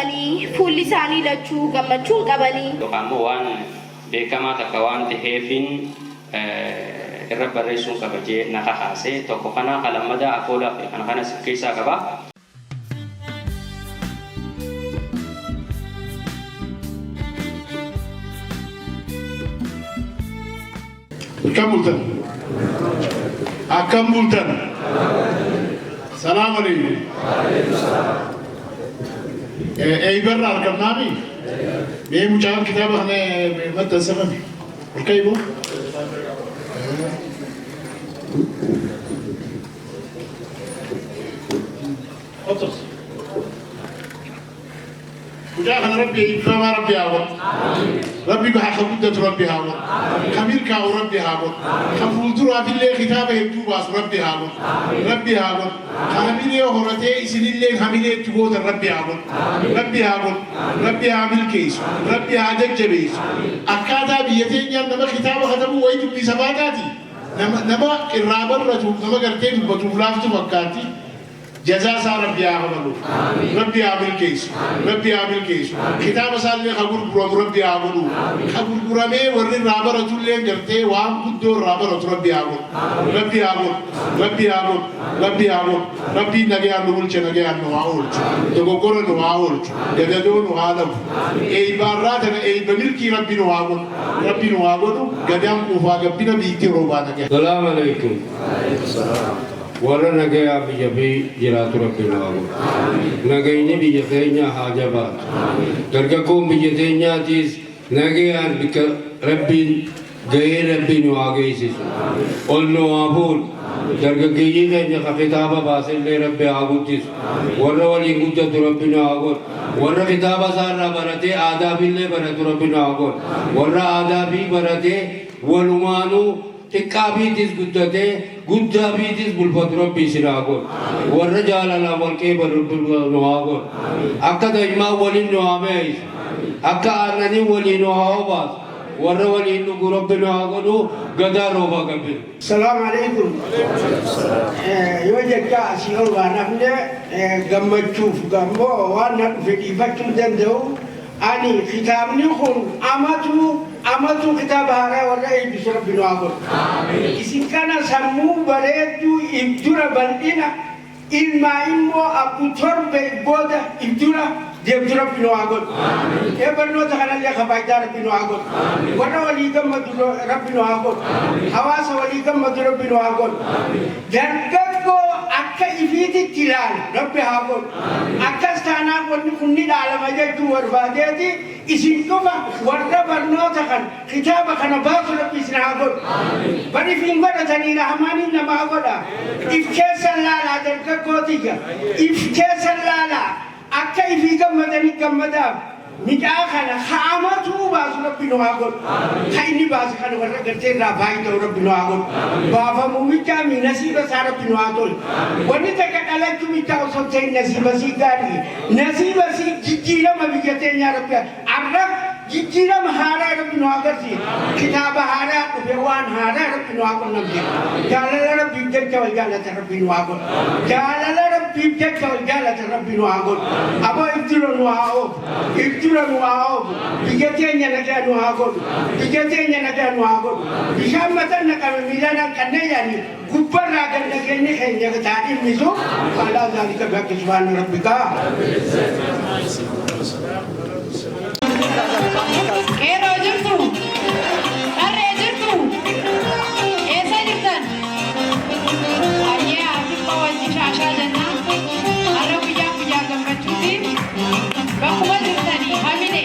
qabanii fuulli isaanii lachuu gammachuun qabanii. Kamu waan beekamaa takka waan ta'eefin irra barreessuun qaba jee na kaasee tokko kana kalamada afoola kana keessaa qaba. Akam bultan. Salam alaikum. Ibarra arkam nami. Me mucaan kitab hane mata sabab. Okay bu. Otos. وجاء ربي فما ربي هاون ربي بها خبودة ربي هاون خمير كاو ربي هاون خفول درا في الليل كتابه يكتوباس ربي هاون ربي هاون خمير يهورتي إسن الليل خمير يكتوبوت ربي هاون ربي هاون ربي عامل كيس ربي عادك جبيس أكادا بيتين يام نما كتابه ختمه ويتو بسباتاتي نما الرابر رجوم نما قرتين بطولافتو وكاتي جزاء ربي عامله ربي عامل كيس ربي عامل كيس كتاب سالي خبر برام ربي عامله خبر برامي ورد رابر رجل جرتة وام كدور رابر ربي عامل ربي عامل ربي عامل ربي عامل ربي نجيا نقول شيء نجيا نواول تقول نواول جدّون وعالم أي بارات أي بميل كي ربي نواول جدّام كوفا جبنا بيتي روبانا. السلام عليكم. warna nagaya bijabi jiratu rabbi nawamu nagayni bijatenya hajabat dargaggoo bijatenyaatis nagayaan bika rabbiin gahee rabbiin waa geessisu ol nu waafuun dargaggeeyyii keenya ka kitaaba baasillee rabbi haa guddisu warra waliin guddatu rabbi nu haa godhu warra kitaaba isaarraa baratee aadaabillee baratu rabbi nu haa godhu warra aadaabii baratee walumaanuu xiqqaabiitis guddatee guddaabiitis bulfatu rabbi isin haa godhu warra jaalalaa walqee baratu nu haa godhu akka daa'imaa waliin nu haa meeysu akka aannanii waliin nu haa obaasu warra waliin dhugu rabbi nu haa godhu gadaa roobaa qabbiru. Salaamu alaikum. Yoo jecha asii ol waan hafne gammachuuf gammoo waan na dhufe dhiifachuu danda'u ani kitaabni kun amatu kitaaba haaraa warra eebbisu rabbi nu haa godhu. Isin kana sammuu bareedduu ibdura bal'ina ilmaa immoo abbu torbe booda ibdura deemtu rabbi nu haa godhu. Barnoota kanallee kabajaa rabbi nu haa godhu. Warra walii gammadu rabbi nu haa godhu. Hawaasa walii gammadu rabbi nu haa godhu. Dargaggoo akka ifiititti ilaalu rabbi haa godhu. Akkas taanaan wanni kun ni dhaalama jechuu barbaadeeti isin dhufa warra barnoota kan kitaaba kana baasu rabbi isin haa godhu. Bari fiin godhatanii rahmaaniin nama haa godha. If keessan laalaa dargaggootiyya. If keessan laalaa. Akka ifii gammadanii gammadaaf midhaa kana haamatu baasu rabbi nu haa godhu. Ha inni baasu kana warra gartee irraa baay'ee ta'u rabbi nu haa godhu. Baafamuu midhaa nasiiba isaa rabbi nu haa tolu. Wanni takka dhalachuu midhaa osoo ta'e nasiiba sii gaarii nasiiba sii jijjiirama biyya teenyaa rabbi arra jijjiirama haaraa rabbi nu haa agarsiisu. Kitaaba haaraa dhufe waan haaraa rabbi nu haa qunnamsiisu. Jaalala rabbiif jecha wal jaalata rabbi nu haa godhu. Jaalala rabbiif jecha wal jaalata rabbi nu haa godhu. Aboo ibdura nu haa oofu. Ibdura nu haa oofu. Biyya teenya nagaa nu haa godhu. Biyya teenya nagaa nu haa godhu. Bishaan mataan naqame miilaan hanqannee yaani gubbarraa gad nageenye keenya taa'immisu. Faalaa zaalika bakki subhaana rabbikaa. Yeroo jirtu harree jirtu eessa jirtan ayyee asitti wajji shaashaa jennaan harra guyyaa gammachuutiin bakkuma jirtanii hamine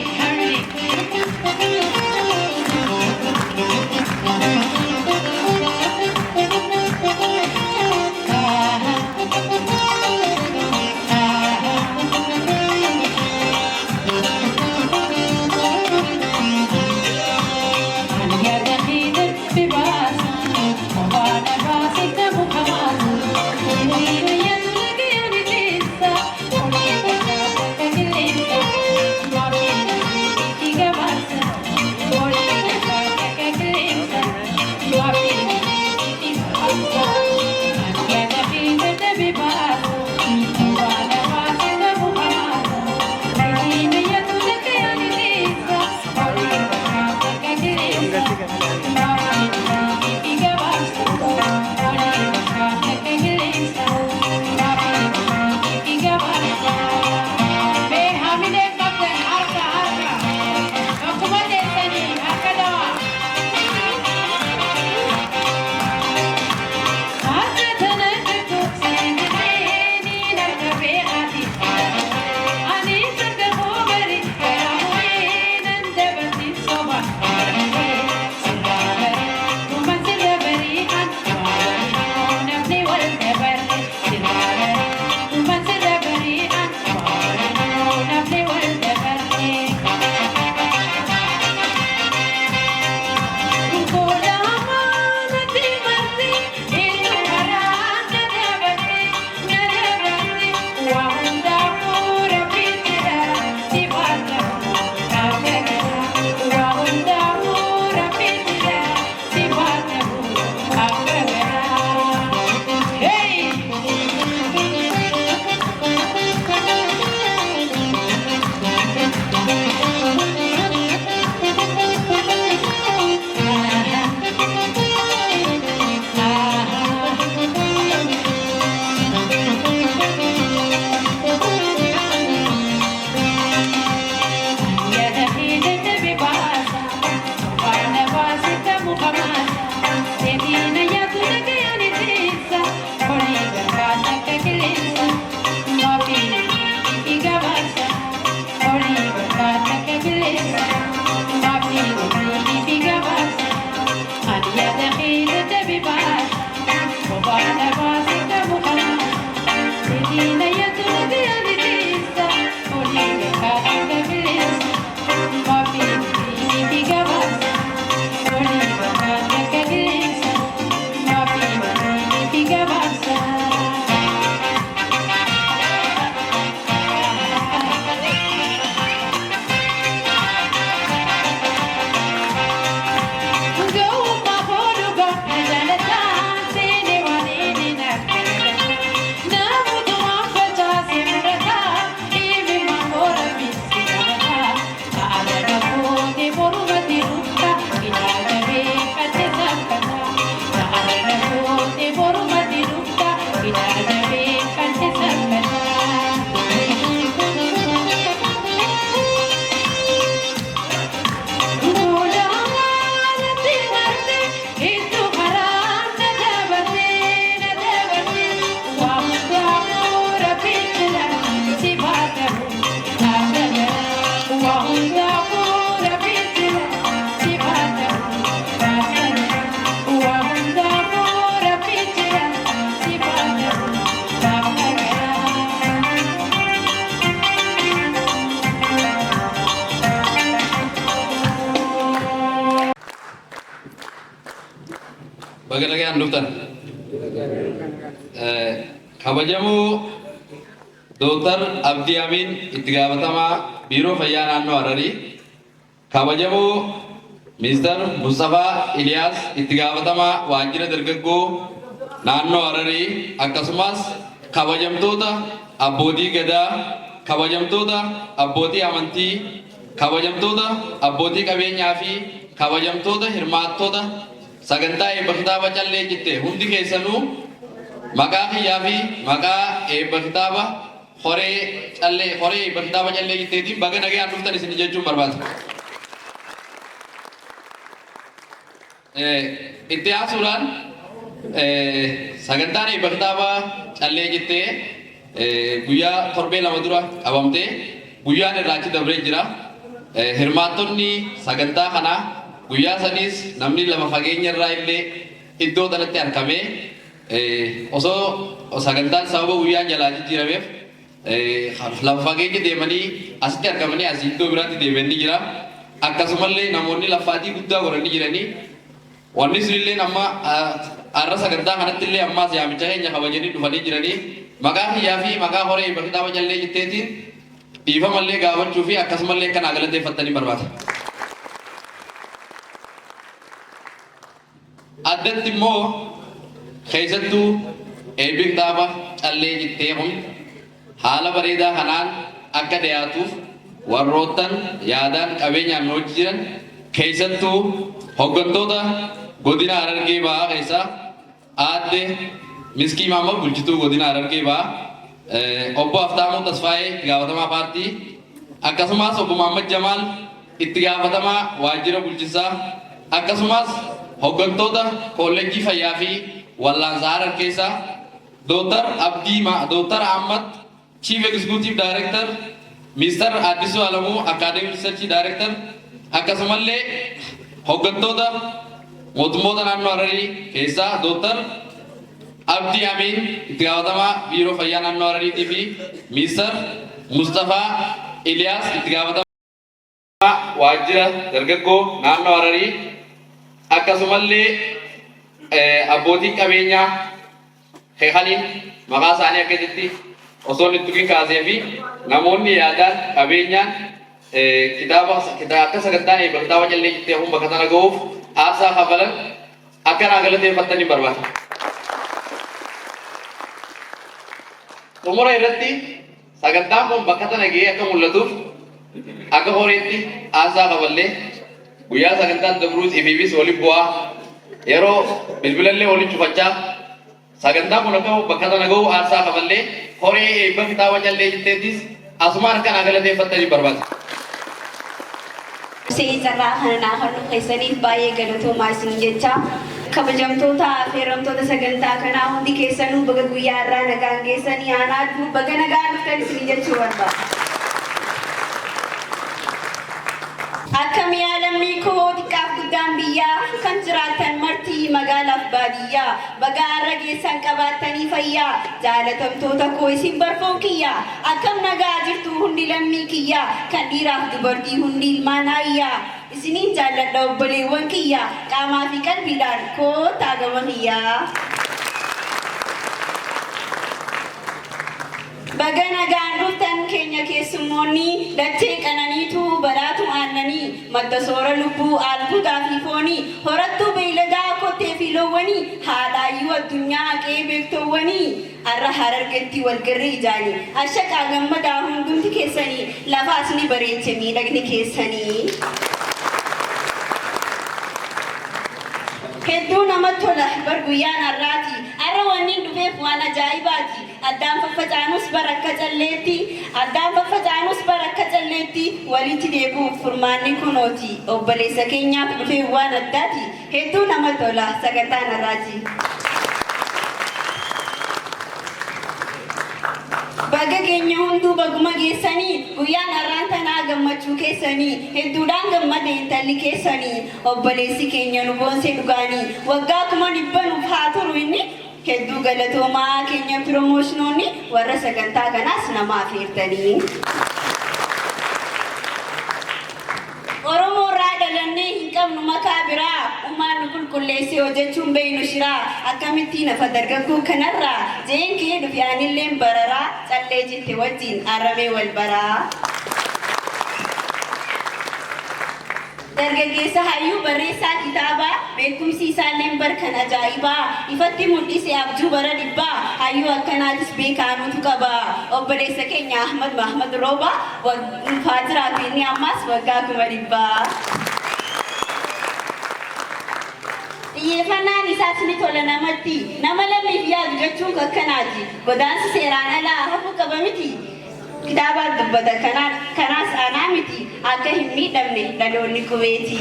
baga nagaan dhuftan. Kabajamoo Dr. Abdii Amin itti gaafatamaa biiroo fayyaa naannoo Hararii. Kabajamoo Mr. Mustafaa Iliyaas itti gaafatamaa waajjira dargaggoo naannoo Hararii. Akkasumas kabajamtoota abbootii gadaa, kabajamtoota abbootii amantii, kabajamtoota abbootii qabeenyaa fi kabajamtoota hirmaattoota sagantaa eebba kitaaba callee jitte hundi keessanuu maqaa kiyyaa fi maqaa eebba kitaaba horee eebba kitaaba callee jitteetiin baga nagaan dhuftan isin jechuun barbaada. Itti aansuudhaan sagantaan eebba kitaaba callee jittee guyyaa torbee lama dura qabamtee guyyaan irraachi dabree jira. Hirmaattonni sagantaa kanaa guyyaa saniis namni lama fageenya irraa illee iddoo kanatti argamee osoo sagantaan sababa guyyaan jalaa jijjiirameef lama fageenya deemanii asitti argamanii asii iddoo biraatti deemanii jira. Akkasumallee namoonni laffaatii guddaa godhanii jiranii wanni sunillee amma har'a sagantaa kanatti illee ammaas yaamicha keenya kabajanii dhufanii jiranii maqaa kiyyaa fi maqaa horee eebba kitaaba callee jitteetiin dhiifamallee gaafachuu fi akkasumallee kan galateeffattanii barbaada. Addatti immoo keessattuu eebbi kitaaba callee jittee kun haala bareedaa kanaan akka dhiyaatuuf warroottan yaadaan qabeenyaan nu wajji jiran keessattuu hooggantoota godina Harargee Bahaa keessaa aadde Miskii Maammoo bulchituu godina Harargee Bahaa, obbo Aftaamuu Tasfaayee itti gaafatamaa paartii, akkasumas obbo Muhammad Jamaal itti gaafatamaa waajjira bulchiinsaa, akkasumas hooggantoota kolleejjii fayyaa fi wallaansaa Harar keessaa Dr. Ahmad Chief Executive Director, Mr. Addisuu Alamuu Academic Research Director, akkasumallee hooggantoota mootummoota naannoo Hararii keessaa Dr. Abdii Amin itti gaafatamaa biiroo fayyaa naannoo Harariitii fi Mr. Mustafaa Iliyaas itti gaafatamaa waajjira dargaggoo naannoo Hararii, akkasumallee abbootiin qabeenyaa heekaniin maqaa isaanii akkasitti osoo itti tuqin kaasee fi namoonni yaadaan qabeenyaan akka sagantaan eebba kitaaba callee jittee kun bakka sana ga'uuf aarsaa kafalan akka naa galateeffattanii barbaada. Xumura irratti sagantaan kun bakka sana ga'ee akka mul'atuuf akka horeetti aarsaa kafallee guyyaa sagantaan dabruus ifiifis waliin bu'aa yeroo bilbilallee waliin cufachaa sagantaan kun akka bakka sana ga'u aarsaa kafallee horee eebba kitaaba callee jitteettis asumaan akka naa galateeffattanii barbaada. Seerraa kana halluu keessaniif baay'ee galatoomaa isin jecha kabajamtoota affeeramtoota sagantaa kanaa hundi keessanuu baga guyyaa irraa nagaan geessanii aanaa baga nagaan dhuftan isin jechuu barbaada. Akkam yaa lammii koo xiqqaaf guddaan biyyaa kan jiraattan martii magaalaaf baadiyyaa baga har'a geessan qabaattanii fayyaa jaalatamtoota koo isin barfoon kiyyaa akkam nagaa jirtu hundi lammii kiyyaa kan dhiiraaf dubartii hundi ilmaan hayyaa isiniin jaalladha obboleewwan kiyyaa qaamaa fi qalbiidhaan koo taagama kiyyaa. Baga nagaan dhuftan keenya keessummoonni dachee qananiitu badhaatu aannanii madda soora lubbuu albuudaa fi foonii horattuu beeyladaa kottee fi loowwanii haadhaayyuu addunyaa haqee beektoowwanii har'a Harargeetti walgarrii ijaanii ashaqaa gammadaa hundumti keessanii lafaas ni bareeche miidhagni keessanii. Hedduu namatti tola bar guyyaan har'aati har'a wanni dhufeef waan ajaa'ibaati. Addaan faffacaanus barakka calleetti walitti deebi'uuf furmaanni kunooti obboleessa keenyaaf dhufee waan addaati hedduu namatti tola sagantaan har'aati. Baga keenya hunduu baguma geessanii guyyaan har'aan tanaa gammachuu keessanii hedduudhaan gammade intalli keessanii obboleessi keenya nu boonsee dhugaanii waggaa kuma dhibbanuuf haa turu inni hedduu galatoomaa keenya piroomoshinoonni warra sagantaa kanaas nama afeertanii. Oromoo irraa dhalannee hin qabnu makaa biraa uumaan nu nu qulqulleessee hojjechuun beeynu shiraa akkamittiin hafa dargaggoo kanarraa jeen kee dhufyaanilleen bararaa callee jette wajjin arramee wal baraa. Dargaggeessa hayyuu barreessaa kitaabaa beekumsi isaalleen barkan ajaa'ibaa ifatti mul'ise abjuu bara dhibbaa hayyuu akkanaatis beekaanutu qaba obboleessa keenya Ahmad Rooba dhufaa jiraatu inni ammas waggaa 100. Xiyyeeffannaan isaas ni tola namatti nama lammiif yaadu jechuun akkanaati godaansi seeraan alaa hafuu qaba miti. Kitaaba dubbata kanaas aanaa miti akka hin miidhamne dhaloonni qubeeti.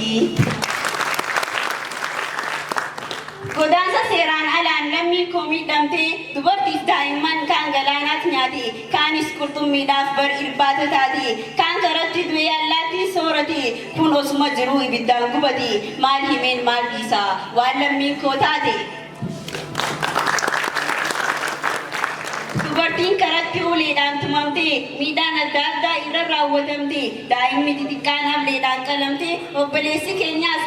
Godaansa seeraan alaan lammiin koo miidhamtee dubartiif daa'imman kaan galaanaatti nyaate kaanis qurxummiidhaaf bar irbaata taate kaan karatti du'ee allaattii soorate kun osuma jiruu ibiddaan gubate maal himeen maal dhiisaa waan lammiin koo taate. Dubartiin karatti uleedhaan tumamtee miidhaan adda addaa irra raawwatamte daa'imni xixiqqaan hableedhaan qalamte obboleessi keenyaas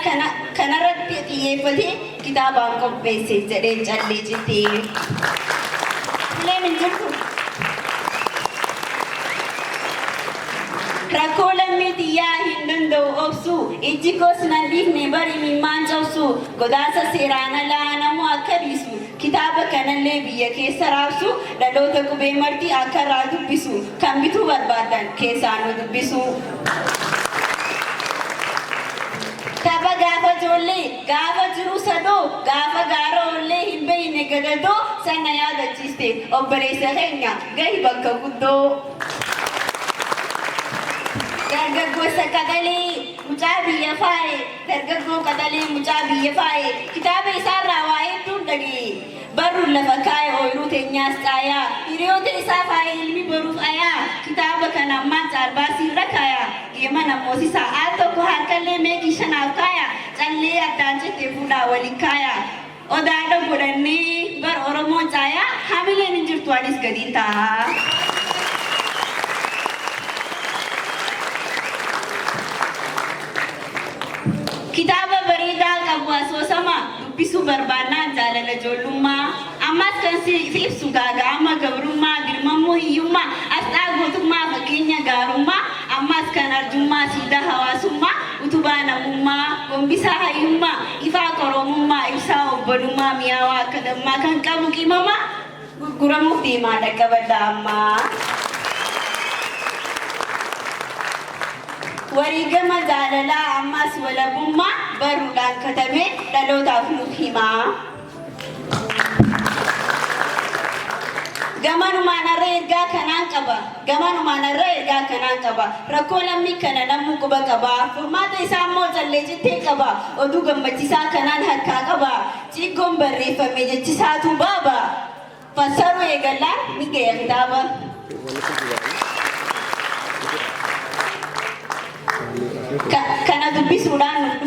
kanarratti xiyyeeffate kitaabaan qopheesse jedhee callee jettee. Fileen hin jirtu. Rakkoo lammii xiyyaa hin danda'u obsu ijji koos nan dhiifne bari mimmaan cabsu godaansa seeraan alaa namoo akka dhiisu kitaaba kanallee biyya keessa raabsu dhaloota qubee marti akka irraa dubbisu kan bituu barbaadan keessaan nu dubbisu. Tapha gaafa ijoollee gaafa jiru sadoo gaafa gaara oollee hin beeyne gadadoo sana yaadachiiste obboleessa keenya gahi bakka guddoo. Dargaggoessa qaxalee mucaa biyya faaye dargaggoo qaxalee mucaa biyya faaye kitaaba isaarraa waa hedduun dhagee barruun lafa kaa'e ooyiruu teenyaas caayaa hiriyoota isaa faaye ilmi boruuf ayaa kitaaba kana ammaan caalbaasii irra kaaya geema namoosisaa al tokko harkallee meeqii shanaaf kaaya callee addaan jettee fuudhaa waliin kaaya odaadha godhannee bar oromoon caayaa hamileen hin jirtu anis gadiin ta'a. Kitaaba bareedaa qabu asoosama dubbisuu barbaannaan jaalala ijoollummaa ammas kan siif ibsu gaaga'ama gabrummaa dirmamuu hiyyummaa asxaa gootummaa fakkeenya gaarummaa ammas kan arjummaa siidaa hawaasummaa utubaa namummaa gombisaa hayyummaa ifaa qoromummaa ibsaa obbolummaa mi'aawaa akka dammaa kan qabu qimamaa gurguramuuf deemaa dhaqqabadha ammaa. Wariigama jaalalaa ammas walabummaa barruudhaan katabee dhalootaaf nuuf himaa. Gamanumaan irra ergaa kanaan qaba. Rakkoo lammii kana namni quba qaba. Furmaata isaa immoo callee jettee qaba. Oduu gammachiisaa kanaan harkaa qaba. Ciiggoon barreeffame jechisaatu baaba. Fassaruu eegallaan ni ga'e kitaaba. Kana dubbisuudhaan nuuf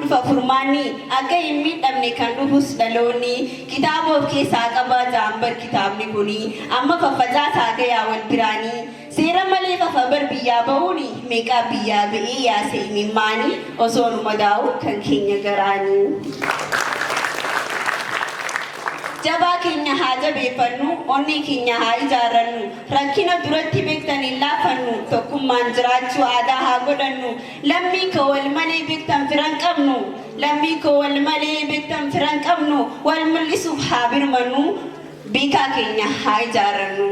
dhufa furmaanni akka hin miidhamne kan dhufus dhaloonni kitaaba of keessaa qaba jaambar kitaabni kuni amma faffacaasaa gayaa wal biraanii seera malee fafa bar biyyaa bahuuni meeqaa biyyaa ba'ee yaasee imimmaanii osoo nu madaa'u kan keenya garaanii. Jabaa keenya haa jabeeffannu, onnee keenya haa ijaarrannu, rakkina duratti beektan hin laafannu, tokkummaan jiraachuu aadaa haa godhannu, lammii koo wal malee beektan firan qabnu, wal mul'isuuf haa birmannu, beekaa keenya haa ijaarrannu.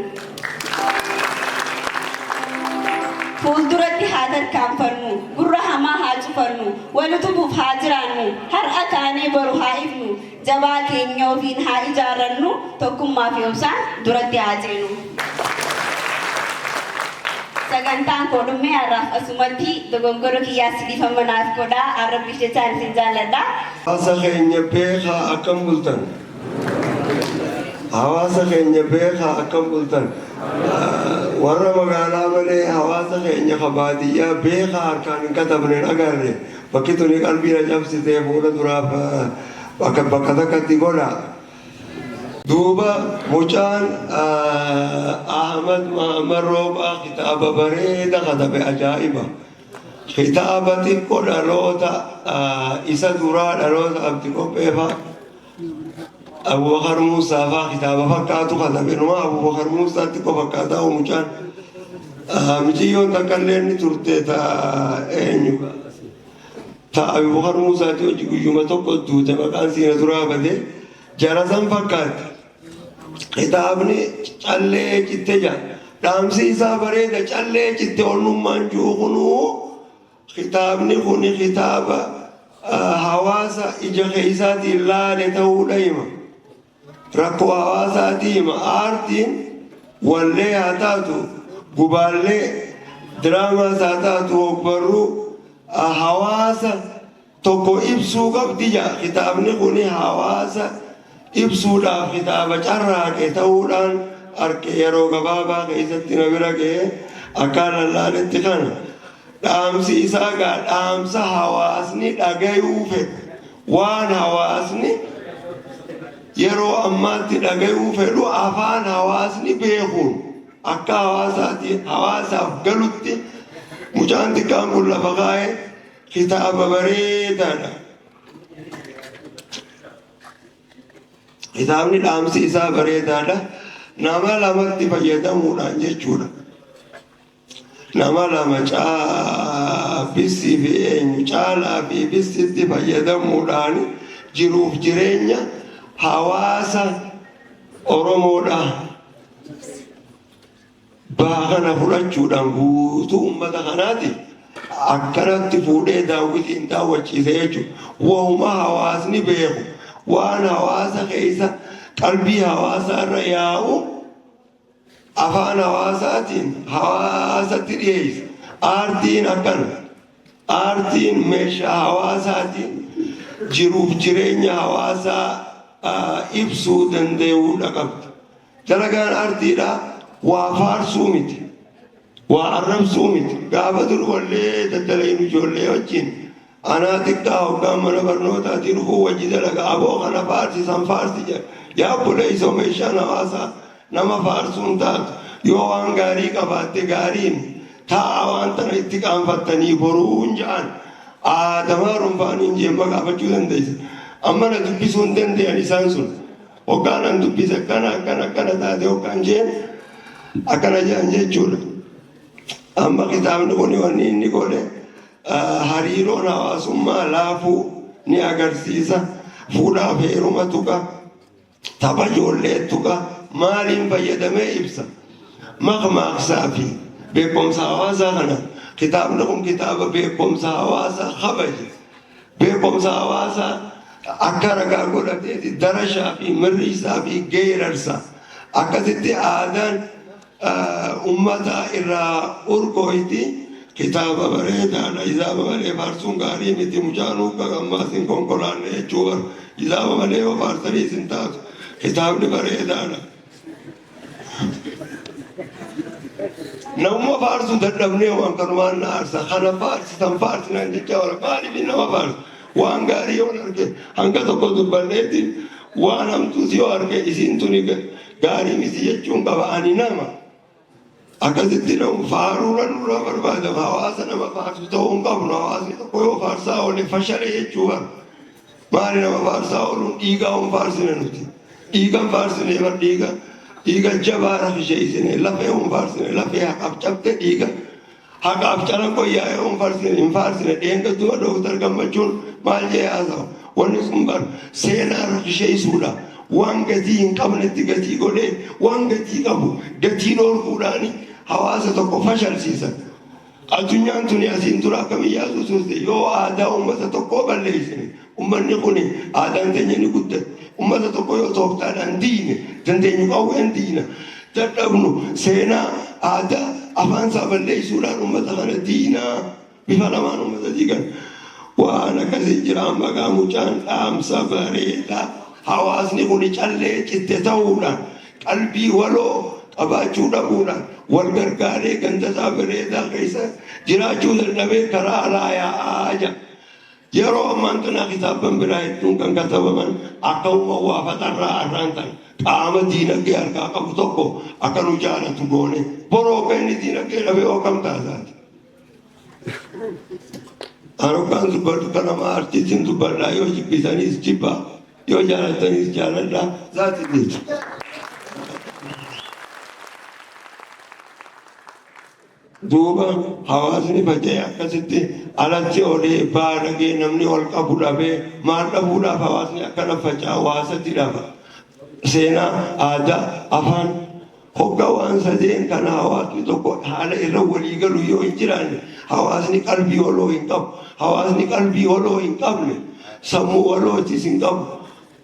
Fuulduratti haa tarkaanfannu, gurra hamaa haa cufannu, wal utubuuf haa jiraannu, har'a kaanee boru haa ifnu, jabaa keenya ofiin haa ijaarrannu, tokkummaa fi obsaan duratti haa ceenu. Sagantaan koo dhummee har'aaf asumatti dogongora kiyyaas dhiifama naaf godhaa arrabbiif jechaan isin jaalladha. Hawaasa keenya beekaa akkam bultan. Hawaasa keenya beekaa akkam bultan. Warra magaalaa malee hawaasa keenya baadiyyaa beekaa harkaan hin katabne hin agarre bakki tuni qalbii na cabsitee fuula duraaf bakka takkatti godha. Duuba mucaan Ahmad Muhammad Roobaa kitaaba bareeda katabe ajaa'iba. kitaabati ko dhaloota isa duraa dhaloota abdi qopheefaa Abubakar Muusaa faa kitaaba fakkaatu katabe numa Abubakar Muusaatti ko fakkaataa mucaan miciyyoon takkallee inni turte ta eenyu ta Abubakar Muusaatti hojii guyyuma tokko duute maqaan siina duraa bade jarasan fakkaatti kitaabni callee citte jaa dhaamsi isaa bareeda callee citte onnummaan juukunuu kitaabni kuni kitaaba hawaasa ija keeysaatiin laale ta'uudha hima rakkoo hawaasaati hima aartiin wallee haa taatu gubaallee diraamaas haa taatu hogbarruu hawaasa tokko ibsuu qabdi jaa kitaabni kuni hawaasa ibsuudhaaf kitaaba carraaqe ta'uudhaan arke yeroo gabaabaa keessatti na bira ga'e akkaan laaletti kana dhaamsi isaa gaa dhaamsa hawaasni dhagayuu fedhu waan hawaasni yeroo ammaatti dhagayuu fedhu afaan hawaasni beekuun akka hawaasaaf galutti mucaan xiqqaan kun lafa kaa'e kitaaba bareedaadha. Kitaabni dhaamsi isaa bareedaadha. Nama lamatti fayyadamuudhaan jechuudha. Nama lama bissi fi eenyu caalaa fi bissitti fayyadamuudhaan jiruuf jireenya hawaasa Oromoodha. Baakana fudhachuudhaan guutuu uummata kanaati akkanatti fuudhee daawwitiin daawwachiise jechuudha. Waanuma hawaasni beeku waan hawaasa keessa qalbii hawaasaa irra yaa'u afaan hawaasaatiin hawaasatti dhiyeessa. Aartiin akkana. Aartiin meeshaa hawaasaatiin jiruuf jireenya hawaasaa ibsuu danda'uudha qabdi. Dalagaan aartiidhaa waa faarsuu miti. Waa arrabsuu miti. Gaafa dur wallee daddalaynu ijoollee wajjin anaa xiqqaa hoggaan mana barnootaatii dhufuu wajji dalaga aboo kana faarsisan faarsi jedha. Yaa buleessoo meeshaan hawaasaa nama faarsuun taatu yoo waan gaarii qabaatte gaariin taa'aa waan tana itti qaanfattanii boruun ja'an aadamaa rumfaaniin jeemma gaafachuu dandeessa. Amma na dubbisuu hin danda'an isaan sun hoggaan an dubbise akkana taate hoggaan jeen akkana jedhan jechuudha. Amma kitaabni kun wanni inni godhe hariiroon hawaasummaa laafuu ni agarsiisa. Fuudhaaf heeruma tuqa tapha ijoollee tuqa maaliin fayyadamee ibsa. Maqmaaqsaa fi beekumsa hawaasaa kana kitaabni kun kitaaba beekumsa hawaasaa kabaje. Beekumsa hawaasaa akka ragaa godhateeti darashaa fi mirriisaa fi geerarsa akkasitti aadaan ummata irraa urgooyti kitaaba bareedaadha. Isaaba malee faarsuun gaarii miti mucaanuu qaqqammaas hin konkolaanne jechuu bara. Isaaba malee yoo faarsaniis hin taatu kitaabni bareedaadha. Namuma faarsu dadhabnee waan kanumaan na aarsa kana faarsisan faarsinan jecha wala maaliif nama faarsu waan gaarii yoo arge hanga tokko dubbanneetiin waan hamtuus yoo arge isiin tuni gaarii miti jechuun qaba ani nama. Akkasitti nama faaruudha nurraa barbaadama. Hawaasa nama faarsu ta'uu hin qabnu. Hawaasni tokko yoo faarsaa oole fashale jechuu bara. Maali nama faarsaa ooluun dhiigaa hin faarsine nuti. Dhiiga hin faarsine bara dhiiga jabaa rafisheessine lafee hin faarsine lafee haqaaf cabte dhiiga haqaaf calan qoyyaa'ee hin faarsine dheengattuma dooktar gammachuun maal jee haasawa. Wanni sun bara seenaa rafisheessuudha. Waan gatii hin qabnetti gatii godhee waan gatii qabu gatii dhoorkuudhaani hawaasa tokko fashalsiisan. Addunyaan tuni asiin dura akkamiyyaa suusuuste yoo aadaa uummata tokkoo balleessine ummanni kun aadaan teenya ni guddate. Ummata tokko yoo tooftaadhaan diine dandeenyu qawween diina dadhabnu seenaa aadaa afaan isaa balleessuudhaan ummata kana diinaa bifa lamaan ummata diigan waan akkasii jira. Maqaa mucaan dhaamsa bareedaa hawaasni kun callee citte ta'uudhaan qalbii waloo qabaachuu dhabuudhaan wal gargaaree gandasaa bareedaa keessa jiraachuu dadhabee karaa alaa yaa'aa jira. Yeroo ammaan kana kitaaban biraa hedduun kan katabaman akka waa faxarraa arraan ta'e qaama diinagdee harkaa qabu tokko akka nu jaalatu goone boroo inni diinagdee dhabee hoo kam taasaati. Arokaan dubbatu kanama artiitiin dubbadhaa yoo jibbitanis jibba yoo jaalatanis jaaladha zaati jechu. Duuba hawaasni faca'e akkasitti alatti olee baadhagee namni ol qabu dhabee maal dhabuudhaaf hawaasni akkana faca'a hawaasatti dhaba. Seenaa, aadaa, afaan hoggaa waan sadeen kana hawaasni tokko haala irra walii galu yoo hin jiraanne hawaasni qalbii waloo hin qabu. Hawaasni qalbii waloo hin qabne sammuu walootis hin qabu.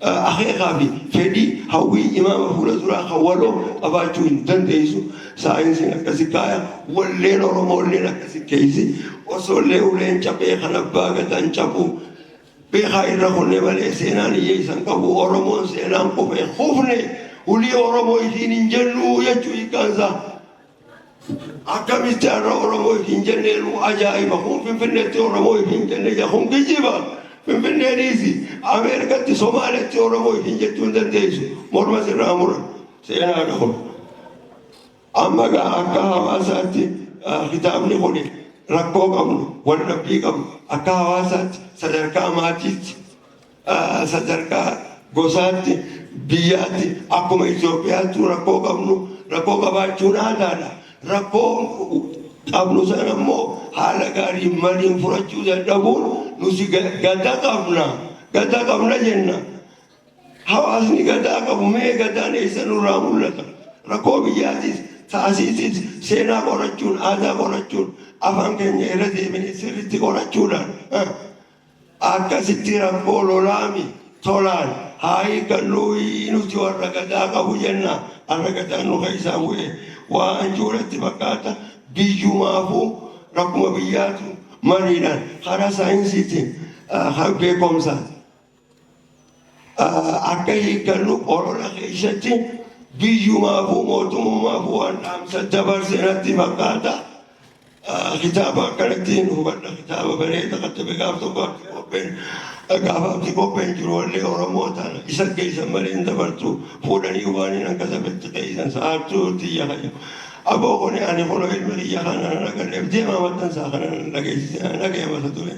Akeekaa fi fedhii hawwii imaama fuula duraa kan waloo qabaachuu hin dandeessu. Saayinsiin akkasi kaaya walleen Oromooleen akkasi keeysi osoollee uleen cabee kan abbaa gataan cabuu beekaa irra kunne malee seenaan hiyyeessan qabu. Oromoon seenaan qofee hufne ulii Oromoo isiin hin jennu jechuu hiikkaansaa. Akkamitti har'a Oromoo hin jenneenu ajaa'iba kun Finfinneetti Oromoo hin jenne kun kijiba Finfinneeniisi Ameerikatti Somaaleetti Oromoo hin jechuu hin dandeessu morma sirraa mura seenaa qabu. Amma akka hawaasaatti kitaabni kun rakkoo qabnu wal dhabbii qabnu akka hawaasaatti sadarkaa maatiitti sadarkaa gosaatti biyyaatti akkuma Itoophiyaatti rakkoo qabnu rakkoo qabaachuun aadaadha. Rakkoo qabnu sana immoo haala gaarii mariin furachuu dadhabuun nuti gadaa qabna jenna. Hawaasni gadaa qabu mee gadaan eessa nurraa mul'ata? Rakkoo biyyaatis taasisis seenaa qorachuun aadaa qorachuun afaan keenya irra deemanii sirriitti qorachuudhaan akkasitti rakkoo lolaami tolaan haayii kan nuti warra gadaa qabu jenna. Har'a gadaan nu keessaa bu'ee waan juulatti fakkaata biyyumaafuu rakkuma biyyaatu mariidhaan karaa saayinsiitiin beekumsaan akka hiikannu orola keessatti biyyumaafuu mootummaafuu waan dhaamsa dabarsinatti fakkaata. Kitaaba akkanattiin hubadha kitaaba bareeda kattabe gaaf tokkotti qopheen gaafaatti qopheen jiru wallee Oromoo taana isa keessan malee hin dabartu fuudhanii waan hin akkasabetti keessan sa'aattuu xiyya kayya. Aboo kuni ani kuno ilmi kiyya kana nagalleef deemaa maxxansaa kana dhageessisee dhageemasa ture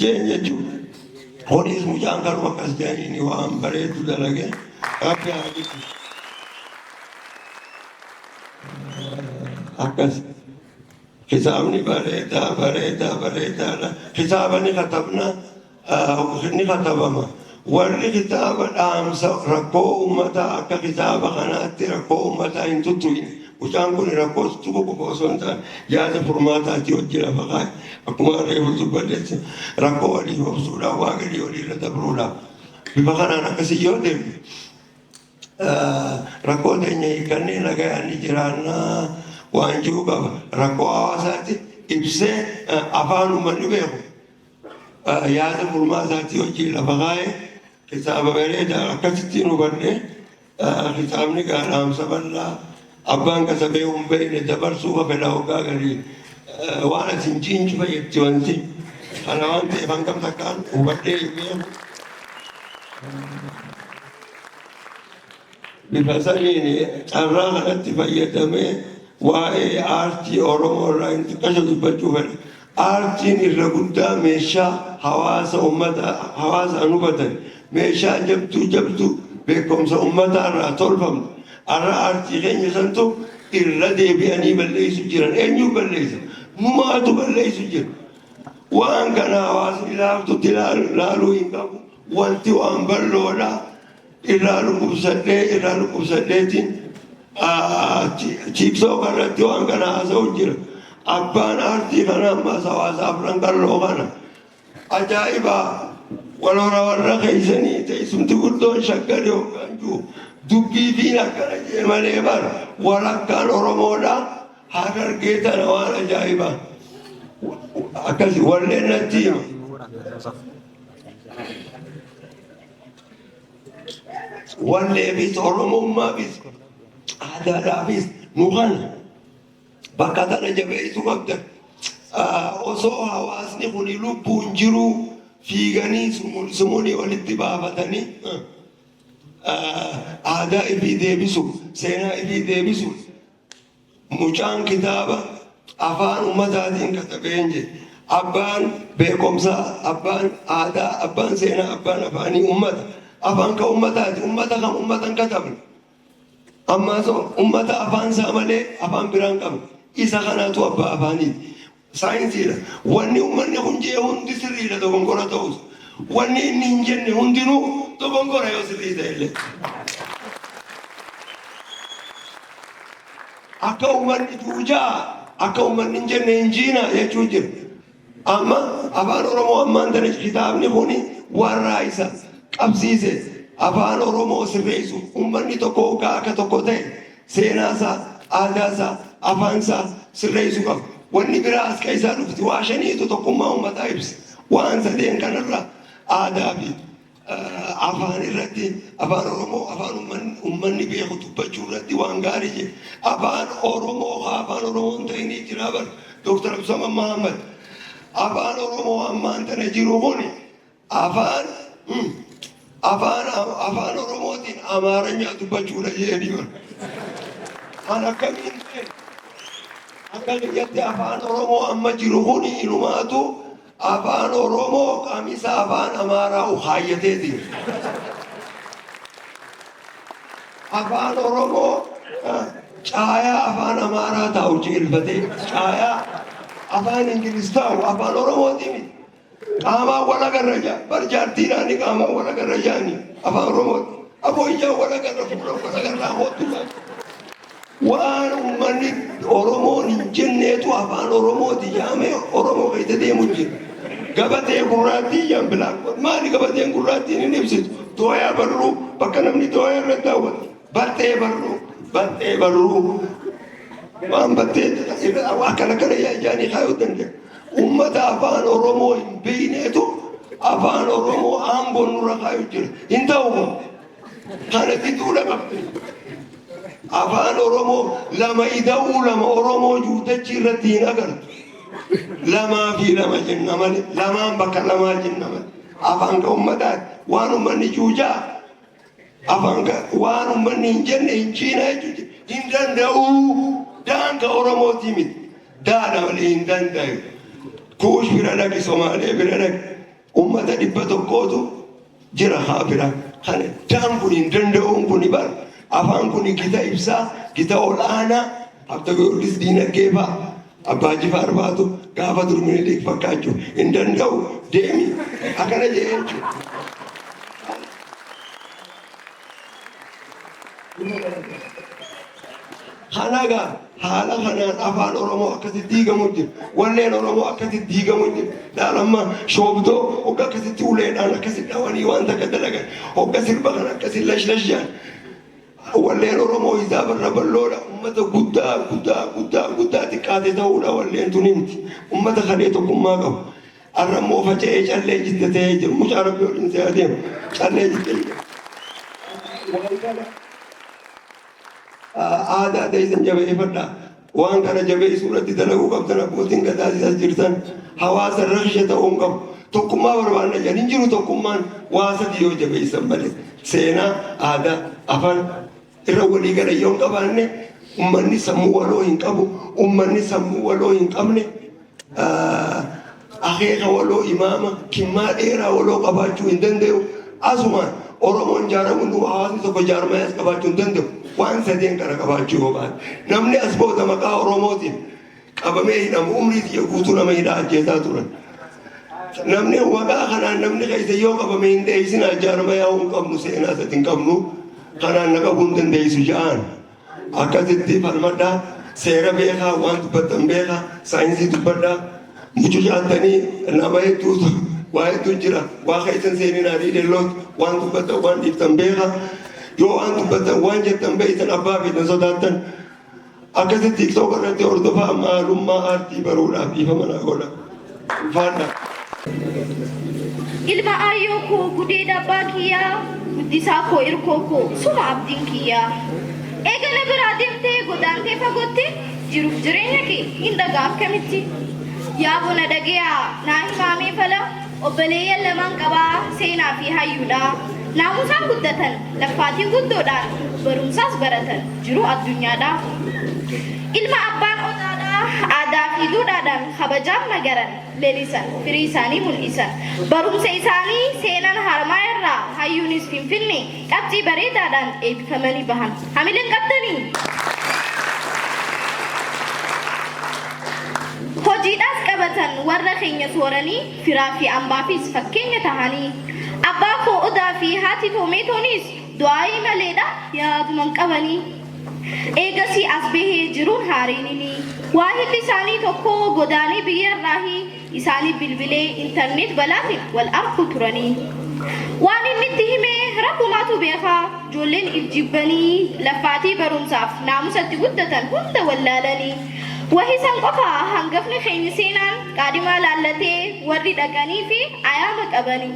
jeen jechuudha. Kunis mucaan kanuma akkas jedhanii waan bareedu dalage akka akkas kitaabni bareedaadha. Kitaaba ni katabama. Warri kitaaba dhaamsa rakkoo uummataa akka kitaaba kanaatti rakkoo uummataa hin tuttuqine. Mucaan kun rakkoo tuttuqu qofa osoo hin taane yaada furmaataatti hojii lafa kaa'e. Akkuma reefu dubbaddeetti rakkoo walii obsuudhaaf waa gadii waliirra dabruudhaaf. Bifa kanaan akkasii yoo deemne rakkoo teenya hiikannee nagayaan ni jiraannaa. Waan jiru qaba rakkoo hawaasaatti ibsee afaan uummanni beeku yaada furmaataatti hojii lafa kaa'e kitaaba bareedaa akkasittiin hubannee kitaabni dhaamsa bal'aa abbaan kasabee hin beekne dabarsuu fedha hoggaa garii waan asin ciinci fayyetti wanti kana waan ta'eef hangam takkaan hubadhee beeku. Bifa saniin carraa kanatti fayyadamee waa'ee aartii Oromoo irraa hin xiqqasho dubbachuu fedha. Aartiin irra guddaa meeshaa hawaasaan hubatan meeshaa jabduu beekumsa uummataa irraa tolfamtu. Har'a aartii keenya santu irra deebi'anii balleessu jiran. Eenyu balleessa? Numaatu balleessu jira. Waan kana hawaasni laaftutti laaluu hin qabu. Wanti waan bal'oodha. Irraa dhukkubsadheetiin ciibsoo kanatti waan kana haasa'u jira. Abbaan aartii kana ammas hawaasaaf ranqalloo kana ajaa'iba walhora warra keeysanii teessumti guddoon shaggade hoggaan jiru dubbii fi akkana jee malee bara walakkaan Oromoodha haa dargee tana waan ajaa'ibaa akkasi walleen natti hima. Walleefis Oromummaafis aadaadhaafis nu kana bakka tana jabeessu qabda. Osoo hawaasni kun lubbuun jiru fiiganii sumuunii walitti baafatanii aadaa ifii deebisu seenaa ifii deebisu mucaan kitaaba afaan ummataatiin katabeen jedhe. Abbaan beekumsaa, abbaan aadaa, abbaan seenaa, abbaan afaanii ummata. Afaan ka ummataati, ummata kam ummatan katabne. Ammaas ummata afaan isaa malee afaan biraan qabne. Isa kanaatu abbaa afaaniiti. Saayinsiidha. Wanni ummanni kun jee hundi sirriidha dogongora ta'us. Wanni inni hin jenne hundinuu dogongora yoo sirrii ta'ellee. Akka ummanni tuujaa, akka ummanni hin jenne hin jiina jechuu jira. Amma afaan Oromoo ammaan tana kitaabni kuni warraa isa qabsiise afaan Oromoo sirreessu ummanni tokko hoggaa akka tokko ta'e seenaasaa, aadaasaa, afaansaa sirreessu qaba. Wanni biraa as keessaa dhufti waa shaniitu tokkummaa uummataa ibsa. Waan sadeen kanarra aadaa fi afaan irratti afaan Oromoo afaan uummanni beeku dubbachuu irratti waan gaarii jedhe. Afaan Oromoo afaan Oromoon ta'inii jira bar Dr. Abdusaman Mahammad. Afaan Oromoo ammaan tana jiru kun afaan Oromootiin Amaaranyaa dubbachuudha jedhanii bar. An akkamiin ta'e akka biyyatti afaan Oromoo amma jiru kun inumaatu afaan Oromoo qamisa afaan Amaaraa ukaayyatee afaan Oromoo caayaa afaan Amaaraa taa'u jeelfatee caayaa afaan Ingiliz taa'u afaan Oromootiin qaamaan wal agarra barjaartiidhaani qaamaan wal agarra jaani afaan Oromooti abooyyaan wal agarra fuula wal agarraa hootu waan uummanni Oromoon hin jenneetu afaan Oromooti jaamee Oromoo keessa deemu jira. Gabatee gurraattii jaan bilaakkoon maali gabateen gurraattiin hin ibsitu dooyaa barruu bakka namni dooyaa irra daawwatu battee barruu waan battee akkana kana jaanii kaayuu danda'a. Uummata afaan Oromoo hin beeyneetu afaan Oromoo aangoo nurra kaayuu jira. Hin ta'u kun kanatti duudha qabdi. Afaan Oromoo lama ida'uu lama Oromoo juutachi irratti hin agartu. Lamaa fi lama jenna malee lamaan bakka lamaa jenna malee afaan ka uummataati waan uummanni juujaa afaan ka waan uummanni hin jenne hin ciina jechuudha. Hin danda'u daanka Oromootii miti daadha malee hin danda'u. Kuush bira dhaqi Somaalee bira dhaqi uummata 100tu jira haa bira kana daan kun hin danda'uun kun bara. Afaan kun kita ibsaa, kita olaanaa, Abda Giyoorgis Diinagdee fa'a, Abbaa Jifaar baatu gaafa dur Minilik fakkaachuu hin danda'u deemi akkana jee jechuudha. Kanagaa haala kanaan afaan Oromoo akkasitti diigamu jira. Walleen Oromoo akkasitti diigamu jira. Dhaalamma shoobdoo hogga akkasitti uleedhaan akkasitti dhawanii waan takka dalagan hogga sirba kan akkasitti lash jaan. Walleen Oromoo isaa barra balloodha. Uummata guddaa xiqqaate ta'uudha walleen tun himti. Uummata kalee tokkummaa qabu. Arrammoo faca'ee callee jiddatee jiru. Mucaa rabbi waliin see adeemu. Callee jiddatee jiru. Aadaa ta'esan jabeeffadhaa. Waan kana jabeessuu irratti dalaguu qabdan abbootiin gadaasisaa jirtan hawaasa raksha ta'uun qabu. Tokkummaa barbaadna jedhan hin jiru tokkummaan waa sadii yoo jabeessan malee. Seenaa, aadaa, afaan irra walii gala yoo hin qabaanne ummanni sammuu waloo hin qabu. Ummanni sammuu waloo hin qabne akeeka waloo imaama kimmaa dheeraa waloo qabaachuu hin danda'u. Asumaan Oromoon jaaramuun hawaasni tokko jaarmayaas qabaachuu hin danda'u. Waan sadeen kana qabaachuu yoo baate namni as booda maqaa Oromootiin qabamee hidhamu umrii xiyya guutuu nama hidhaa ajjeesaa turan. Namni maqaa kanaan namni keessa yoo qabame hin deebisinaa jaarmayaa hin qabnu seenaa isaati hin qabnu kanaan na qabuu hin dandeessu ja'aan akkasitti falmadhaa seera beekaa waan dubbattan beekaa saayinsii dubbadhaa mucucaattanii nama hedduutu waa hedduu jira waa keessan seeninaa dhiidhelloot waan dubbattan waan dhiiftan beekaa yoo waan dubbattan waan jettan beeytan abbaa fiitan sodaattan akkasitti tiktook irratti hordofaa maalummaa aartii baruudhaaf ifa manaa godha faadhaa. Ilma ayyoo koo gudeeda abbaa kiyyaa guddisaa koo irkoo koo suma abdiin kiyyaa eegala biraa deemtee godaantee fagootti jiruuf jireenya kee hin dhagaa akkamitti yaa bona dhageeyaa naa himaamee fala obboleeyyan lamaan qabaa seenaa fi hayyuudha naamusaan guddatan laffaatii guddoodhaan barumsaas baratan jiru addunyaadha ilma abbaan odaadhaa aadaa fi duudhaadhaan kabajaan nagaran leellisan firii isaanii mul'isan barumsa isaanii seenan harmaa irraa hayyuunis finfinnee qabxii bareedaadhaan eebbifamanii bahan hamileen qabdanii hojiidhaas qabatan warra keenya sooranii firaa fi ambaafis fakkeenya tahanii abbaa koo odaa fi haati toomeetoonis du'aayii maleedha yaaduman qabanii eegasii as bahee jiruun haariinini waahilli isaanii tokko godaanii biyyarraahi isaanii bilbilee intarneet balaatiin wal argu turanii waan inni itti himee rabbumaatu beekaa ijoolleen ifjibbanii laffaatii barumsaaf naamusatti guddatan hunda wallaalanii wahisan qofa hangafni keenya seenaan qaadimaa laallatee warri dhaqanii fi ayaama qabanii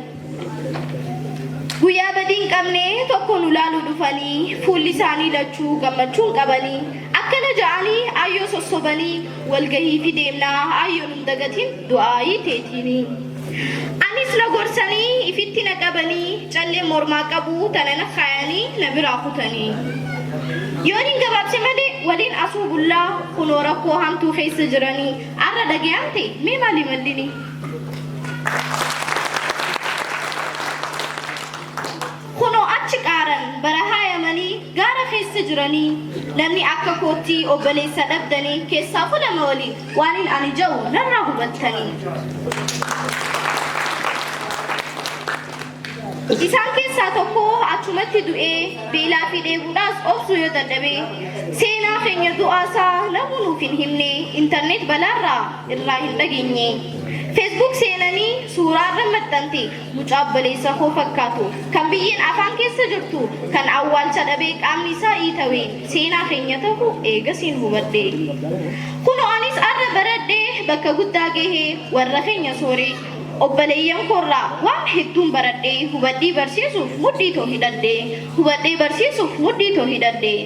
guyyaa badiin qabne tokko nu laaluu dhufanii fuulli isaanii lachuu gammachuun qabanii akkana ja'anii ayyoo sossobanii walgahii fi deemnaa ayyoo nun dagatiin du'aayii teetiinii anis na gorsanii ifitti na qabanii callee mormaa qabu tana na kaayanii na biraa kutanii yoon hin gabaabse malee waliin asuu bullaa kunoo rakkoo hamtuu keessa jiranii arra dhagayaan ta'e mee maali mallini kunoo achi qaaran barahaa yamanii gaara keessa jiranii namni akka kootii obboleessa dhabdanii keessaa fudhama waliin waan ani ja'u narraa hubattanii isaan keessaa tokko achumatti du'ee beelaa fi dheebuudhaas obsu yoo dadhabee seenaa keenya du'aasaa namuu nuuf hin himne intarneet balaarraa irraa hin dhageenye feesbuuk seenanii suuraarra maxxante mucaa obboleessa koo fakkaatu kan biyyeen afaan keessa jirtu kan awwaalcha dhabee qaamni isaa iitawee seenaa keenya ta'u eegasiin hubadhe kunoo anis arra baradhee bakka guddaa gahee warra keenya sooree obboleeyyan korraa waan hedduun baradhee hubadhii barsiisuuf mudhii too hidhadhee hubadhee barsiisuuf mudhii too hidhadhee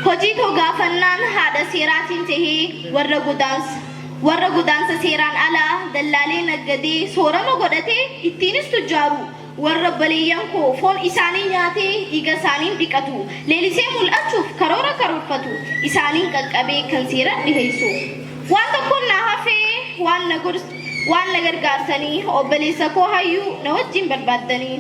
hojii too gaafannaan haadha seeraatiin tahee warra godaansa seeraan alaa dallaalee naggadee soorama godhatee ittiinis tujjaaru warra obboleeyyan koo foon isaanii nyaatee dhiiga isaaniin dhiqatu leelisee mul'achuuf karoora karoorfatu isaaniin qaqqabee kan seeran dhiheessu waan tokkoon na hafee waan na gargaarsanii obboleessa koo hayyuu na wajjin barbaaddanii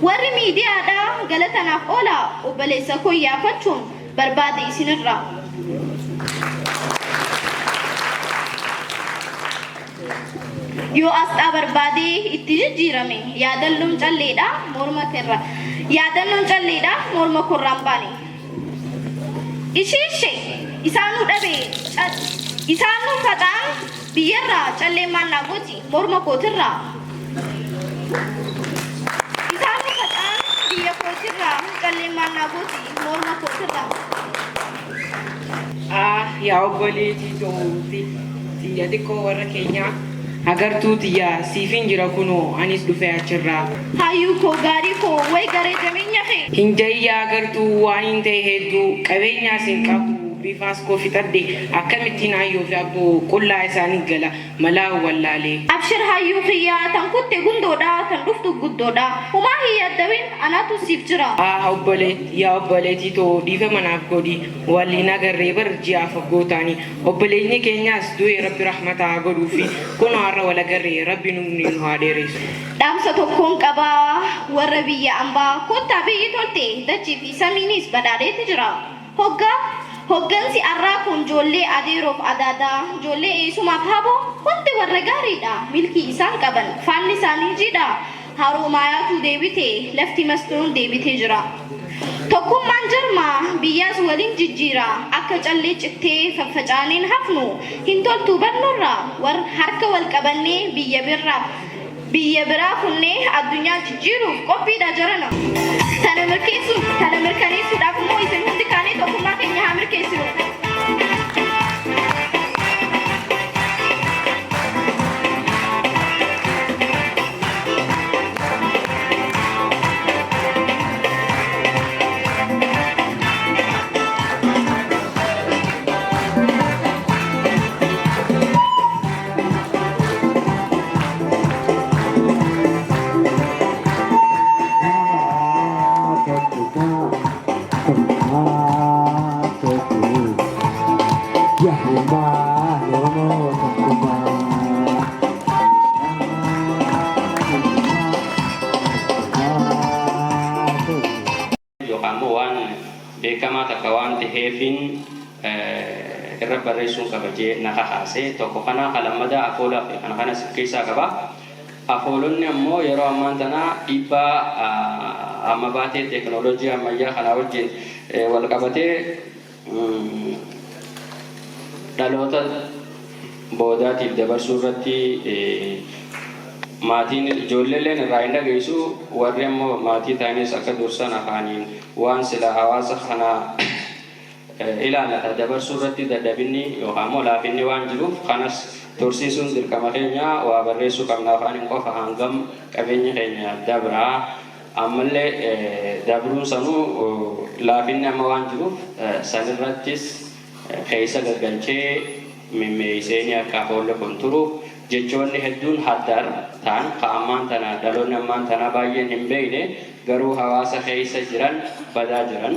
warri miidiyaadhaa galatanaaf oola obboleessa koo yaafachuun barbaade isinirraa yoo asxaa barbaadee itti jijjiirame yaadalloon calleedha morma korraan baane ishee isaanuu dhabee isaanuu faxaan biyyarraa callee maannaa gooti morma kootirraa isaanuu faxaan biyya kootirraa callee maannaa gooti morma kootirraa yaa obboleetii ta'uuti xiyya xiqqoo warra keenyaa agartuu xiyyaa siifin jira kunoo anis dhufee achirraa hayyuu koo gaarii koo way garee jabeenya kee hin jayyaa agartuu waan hin ta'e hedduu qabeenyaas hin qabdu bifaas koo fixadhe akkamittiin hayyuu fi abboo qullaa isaanii gala malaa wallaalee abshir hayyuu kiyyaa tan kutte gundoodha tan dhuftu guddoodha humaa hin yaaddawin anaatu siif jira yaa obboleetii too dhiifa manaaf godhi waliin agarree bar ji'aa faggootaanii obboleetni keenyaas du'ee rabbi rahmataa godhuu fi kunoo har'a wal agarree rabbi nu haa dheeressu dhaamsa tokkoon qabaa warra biyya ambaa kottaa biyyi tolte dachii fi samiinis badhaadheetti jira hoggansi arraa kun ijoollee adeeroof adaadaa ijoollee eessumaaf haboo hundi warra gaariidha milkii isaan qaban faanni isaanii jiidha haroomayaatu deebite lafti mastuun deebitee jira tokkummaan jarmaa biyyaas waliin jijjiira akka callee cittee faffacaaneen hafnu hin toltuu barnoorraa harka wal qabannee biyya biraa kunnee addunyaa jijjiiruuf qophiidha jarana tana mirkaneessuudhaaf immoo isin hundi kaanee tokkummaa keenya haa mirkeessinu Thank you. beekamaa takka waan ta'eefin irra barreessuun kabajee na kakaase tokko kana kalammadaa afoola fi kana kanas keessaa qaba. Afoolonni ammoo yeroo ammaan tana dhiibbaa amma baatee teekinooloojii ammayyaa kana wajjin wal qabatee dhaloota boodaatiif dabarsuu irratti maatiin ijoolleen irraa hin dhageessu warri ammoo maatii ta'anis akka dursan afaaniin waan sila hawaasa kana ilaalata dabarsuu irratti dadhabinni yookaan ammoo laafinni waan jiruuf kanas tursiisuun dirqama keenya waa barreessuu qabna afaaniin qofa hangam qabeenya keenya dabraa ammallee dabruun sanuu laafinni amma waan jiruuf sanirrattis keessa gaggalchee mimmeeyseenii akka afoolle kun turuuf jechoonni hedduun haddar ta'an ka'ammaan tana dhaloonni ammaan tana baay'een hin beekne garuu hawaasa keessa jiran badaa jiran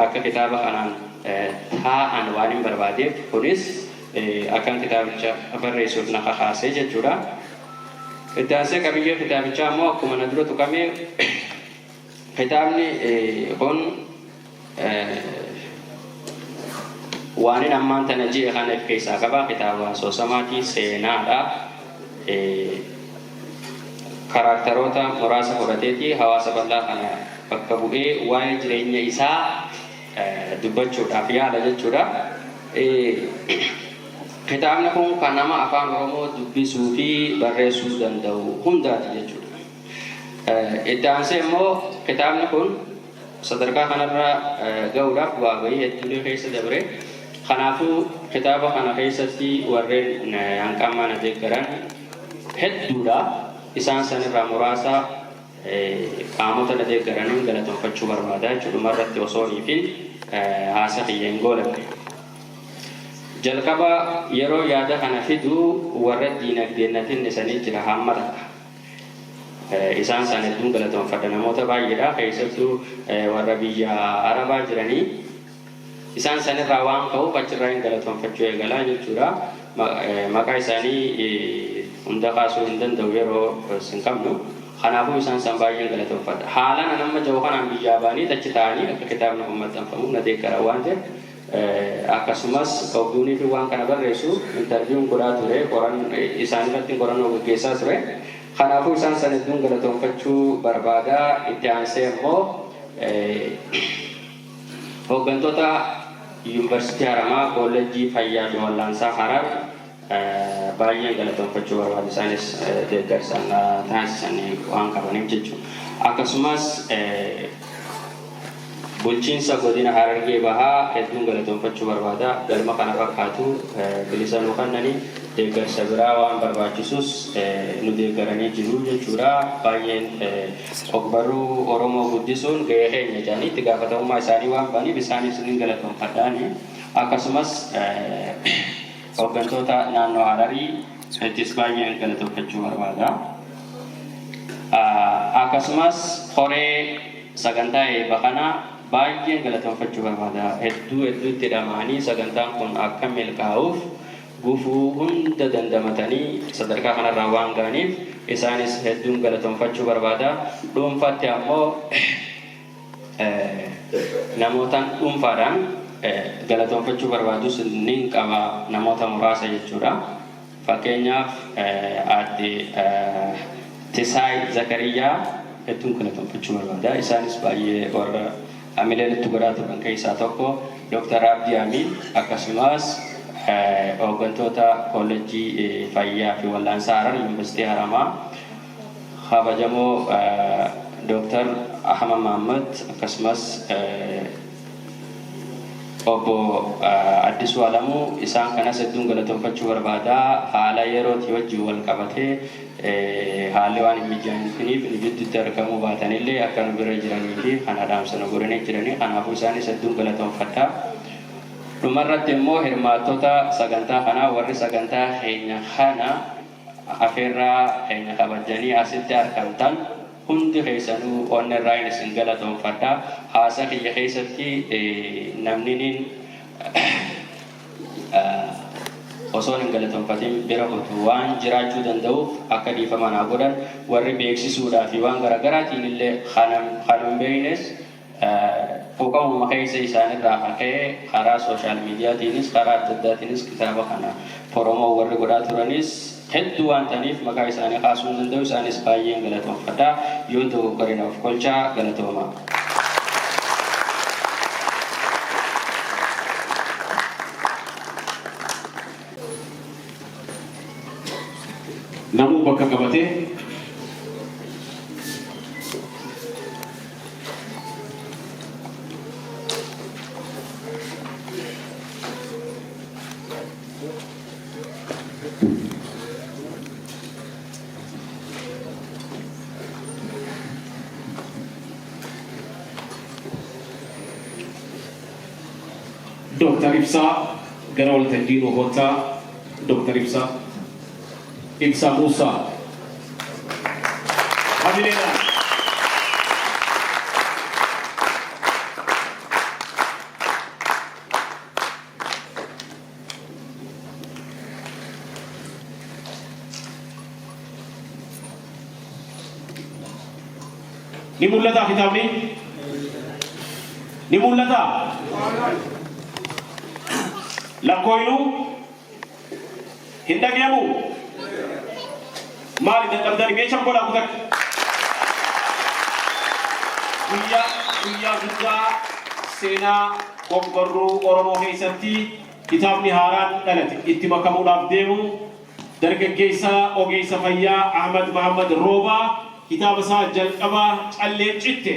akka kitaaba kanaan taa'an waan hin barbaadeef kunis akkan kitaabicha barreessuuf na kakaasee jechuudha. Itti aansee qabiyyee kitaabichaa ammoo akkuma na dura tuqamee kitaabni kun waan ammaan tana ji'a kana keessaa qaba. Kitaaba asoosamaatii seenaadha. Karakteroota muraasa fudhateeti hawaasa bal'aa kana bakka bu'ee waa'ee jireenya isaa dubbachuudhaaf yaala jechuudha. Kitaabni kun kan nama afaan Oromoo dubbisuu fi barreessuu danda'u hundaati jechuudha. Itti aansee immoo kitaabni kun sadarkaa kanarra ga'uudhaaf bu'aa bahii hedduulee keessa dabre. Kanaafuu kitaaba kana keessatti warreen hanqammaa na deeggaran hedduudha. Isaan sanirraa muraasa qaamota na deeggaraniin galateeffachuu barbaada jechuudha. Irratti osoo hiifin haasa kiyya hin goolamne. Jalqaba yeroo yaada kana fidu warra diinagdeennatiin isanii jira hamma takka. Isaan san hedduun galateeffadha namoota baay'eedha. Keessattuu warra biyya Arabaa jiranii isaan sanirraa waan ka'uuf achirraa hin galateeffachuu eegalaa jechuudha. Maqaa isaanii hunda kaasuu hin danda'u yeroo sin qabnu. Kanaafuu isaan san baay'een galateeffadha. Haalaan nama jiru kanaan biyyaa ba'anii achi ta'anii akka kitaabni kun maxxanfamu na deeggara waan ta'eef akkasumas ogduunii fi waan kana barreessu intarviiwwan godhaa ture isaan irratti qorannoo gaggeessaa ture. Kanaafuu isaan san hedduun galateeffachuu barbaada. Itti aansee immoo hooggantoota yuunivarsiitii Haramaa koolleejjii fayyaa fi wallaansaa Harar baay'een galateeffachuu barbaada. Isaanis deeggarsaan taasisanii waan qabaniif jechuudha. Akkasumas bulchiinsa godina Harargee Bahaa hedduun galateeffachuu barbaada. Galma kana fakkaatu bilisa nu kennanii deeggarsa biraa waan barbaachisus nu deeggaranii jiru jechuudha. Baay'een ogbarruu Oromoo guddisuun gahee keenya jedhanii itti gaafatamummaa isaanii waan ba'aniif isaanis ni galateeffadhaani. Akkasumas hooggantoota naannoo Hararii ittis baay'een galateeffachuu barbaada. Akkasumas horee sagantaa eebba kanaa baay'een galateeffachuu barbaada. Hedduu itti hidhamanii sagantaan kun akka milkaa'uuf gufuu hunda dandamatanii sadarkaa kanarraa waan ga'aniif isaanis hedduun galateeffachuu barbaada. Dhuunfaatti ammoo namootaan dhuunfaadhaan galateeffachuu barbaadus ni qaba namoota muraasa jechuudha. Fakkeenyaaf aadde Tisaay Zakariyaa hedduun galateeffachuu barbaada. Isaanis baay'ee warra amileen itti godhaa turan keessaa tokko Dr. Abdii Amin akkasumas hooggantoota koolleejjii fayyaa fi wallaansaa Harar yuunivarsiitii Haramaa kabajamoo Dr. Ahmad Mahammad akkasumas obbo Addisuu Alamuu isaan kanas hedduun galateeffachuu barbaada. Haala yerootii wajjin wal qabatee haalli waan hin mijaa'iniif nu gidduutti argamuu baatanillee akka nu bira jiranii fi kan adamsa nu godhanii jiranii kanaafuu isaanis hedduun galateeffadha. Dhumarratti immoo hirmaattota sagantaa kanaa warri sagantaa keenya kana afeerraa keenya kabajanii asitti argamtan hundi keessanuu onnee irraa isin galateeffadha. Haasa kiyya keessatti namni osoo hin galateeffatin bira hotu waan jiraachuu danda'uuf akka dhiifama naa godhan warri beeksisuudhaa fi waan garaagaraatiin illee kan hin beeknes quuqama maqeessa isaanirraa haqee karaa sooshaal miidiyaatiinis karaa adda addaatiinis kitaaba kana Oromoo warri godhaa turanis hedduu waan ta'aniif maqaa isaanii kaasuu hin danda'u. Isaanis baay'een galatoomfadha. Yoo dogoggorina of kolchaa galatooma. Namuu bakka qabatee Dr. Ibsa gara waltajjii Hotaa Dr. Ibsa Musa Hamileena ni mul'ata kitaabni ni mul'ata lakkoinuu hin dhagayamu maali dadhabdani meeshaan godhaa kutan guyyaa guddaa seenaa ogbarruu Oromoo keessatti kitaabni haaraan dhalate itti makamuudhaaf deemu dargaggeessa ogeessa fayyaa Ahmad Muhammad Roobaa kitaaba isaa jalqabaa callee citte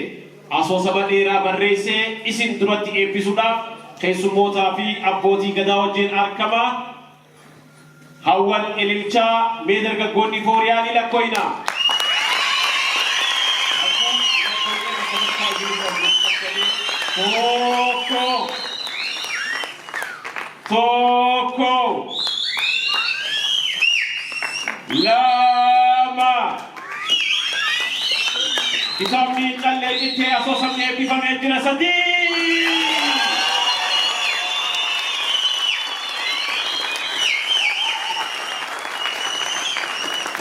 asoosama dheeraa barreessee isin duratti eebbisuudhaaf keessummootaa fi abbootii gadaa wajjin argamaa hawwan ililchaa mee dargaggoonni fooriyaan lakkoina Toko lama kitaabni callee cittee asoosamni eebbifamee jira sadii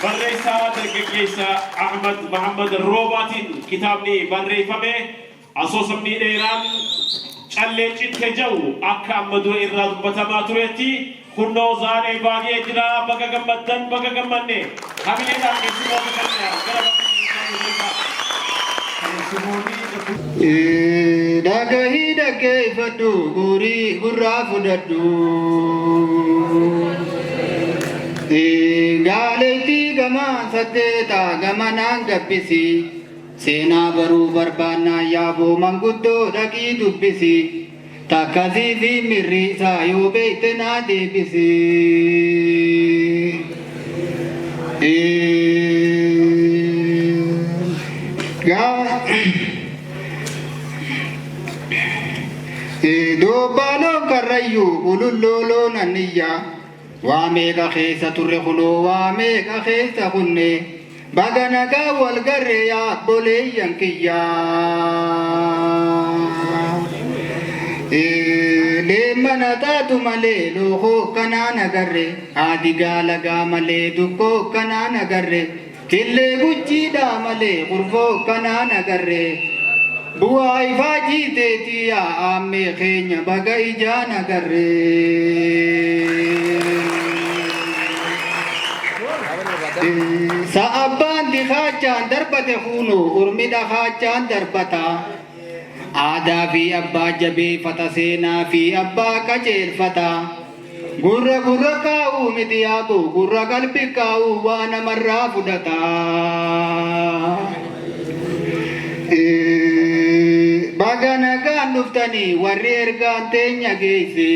barreessaa dargaggeessa Ahmad Muhammad Roobaatiin kitaabni barreeffame asoosamni dheeraan callee citte jiru akka amma dura irraa dubbatamaa turetti kunnoo zaanee baagee jira baga gammaddan baga gammanne hamileedhaan keessumoota kanaa gara Dhagahii dhaggeeffadhu gurii gurraa fudhadhu gaaleettii gamaa saddeetaa gamanaan gabbisi seenaa baruu barbaannaa yaaboo manguddoo dhaqii dubbisi takkasii fi mirri isaa yoo beekte naa deebisi Doobbaaloon karrayyuu ulullooloo nanniyyaa waa meeqa keessa turre kunoo waa meeqa keessa kunne baga nagaa wal garre yaa boleeyyan kiyyaa deemana taatu malee lookoo kanaan agarre haadi gaalagaa malee dukkoo kanaan agarre killee guchiidhaa malee qurfoo kanaan agarre bu'aa ifaa jiiteetii yaa aammee keenya baga ijaan agarre Sa'abbaan dikaachaan darbate kuunu urmidha kaachaan darbata aadaa fi abbaa jabeeffata seenaa fi abbaa qajeelfata gurra gurra kaa'uu miti yaaqu gurra qalbi kaa'uu waa namarraa fudhata baga nagaan dhuftanii warri ergaan teenya geesse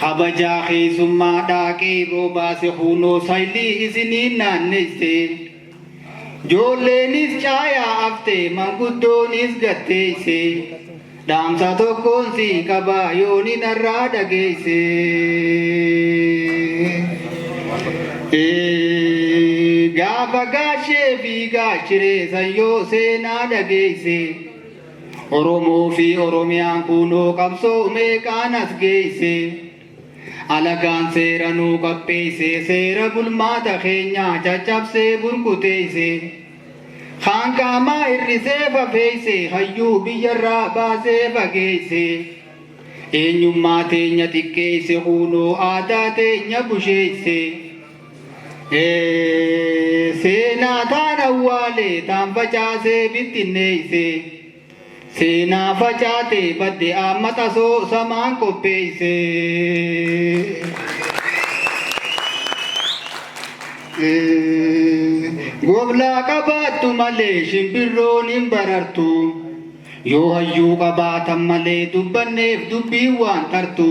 kabajaa keessummaa dhaaqee roobaase kunoo saayilii isiniin naannesse joolleenis caayaa hafte manguddoonis gatteesse dhaamsa tokkoon si qabaa yooni narraa dhageesse gaafa gaashee fi gaashiree sayyoo seenaa dhageesse Oromoo fi Oromiyaan kunoo qabsoo meeqaan as geesse alagaan seera nuu qopheesse seera bulmaata keenyaa caccabsee burkuteesse Khaankaamaa hir'isee fafeeyse hayyuu biyyarraa baasee fageeyse. Eenyummaa teenya xiqqeeyse huunoo aadaa teenya busheeyse. Seenaa taan awwaalee taan facaasee bittinneeyse. Seenaa facaatee badde amma tasoo samaan qopheeyse. Goblaa qabaattu malee shimbirroon hin barartu. Yoo hayyuu qabaatan malee dubbanneef dubbiin waan tartu.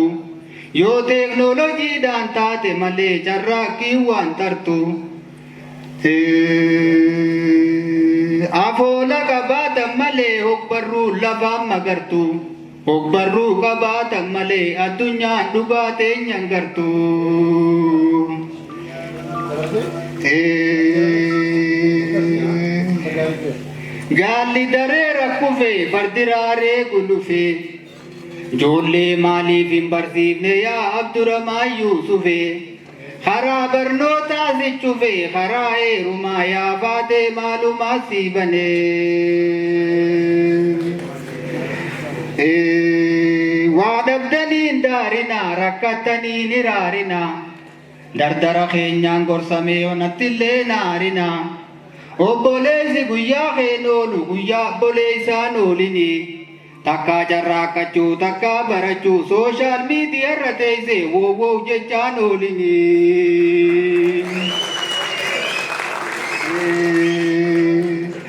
Yoo teeknooloojiidhaan taate malee carraaqqiin waan tartu. Afoola qabaatan malee hogbarruu lafaan magartu. Hogbarruu qabaatan malee addunyaan dhugaa teenyan gartu. Gaalli daree rakkufe fardi raaree gulufe. Ijoollee maaliif hin barsiifne yaa Abdurrahmaan Yuusufe. Karaa barnootaa si cufe karaa heerumaa yaa baatee maalumaa si bane. Waa dhabdaniin daarina rakkatanii ni raarina. Dardara keenyaan gorsamee onattillee naarina. Obboleessi guyyaa keen oolu guyyaa obboleessaan oolini. Takka jarraaqachuu takka barachuu sooshaal miidiyaa irra teessee wowwow jechaan oolini.